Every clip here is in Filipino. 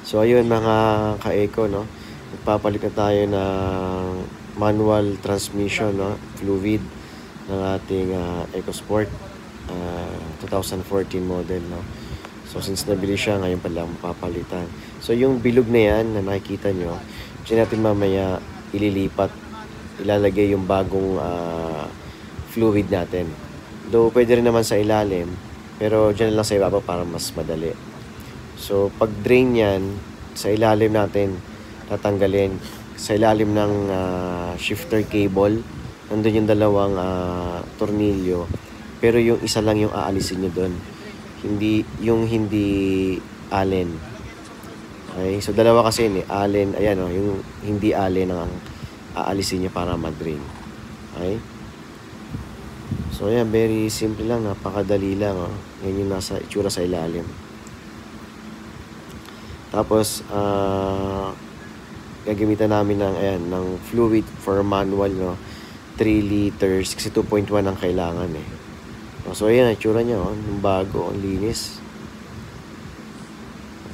So ayun mga ka-eco, no, magpapalit na tayo ng manual transmission, no, fluid ng ating EcoSport 2014 model, no. So since nabili siya, ngayon pa lang mapapalitan. So yung bilog na yan na nakikita nyo, diyan natin mamaya ililipat, ilalagay yung bagong fluid natin. Though pwede rin naman sa ilalim, pero dyan lang sa ibaba para mas madali. So pag drain yan, sa ilalim natin tatanggalin. Sa ilalim ng shifter cable, nandun yung dalawang tornilyo, pero yung isa lang yung aalisin nyo doon, hindi allen. Okay, so dalawa kasi ni allen, ayan o, yung hindi allen ang aalisin nyo para mag-drain. Okay, so ayan, very simple lang, napakadali lang, oh. Yan yung nasa itsura sa ilalim. Tapos gagamitan namin ng fluid for manual, no, 3 liters kasi 2.1 ang kailangan eh. So ayan, itsura niya, oh, yung bago, ang linis,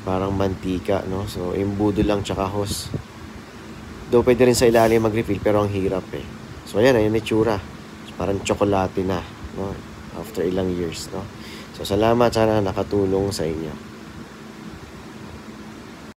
parang mantika, no. So imbudo lang tsaka hose. Though pwede rin sa ilalim mag-refill, pero ang hirap eh. So ayan, ayan itsura, so, parang tsokolate na, no, after ilang years, no. So salamat, sana nakatulong sa inyo.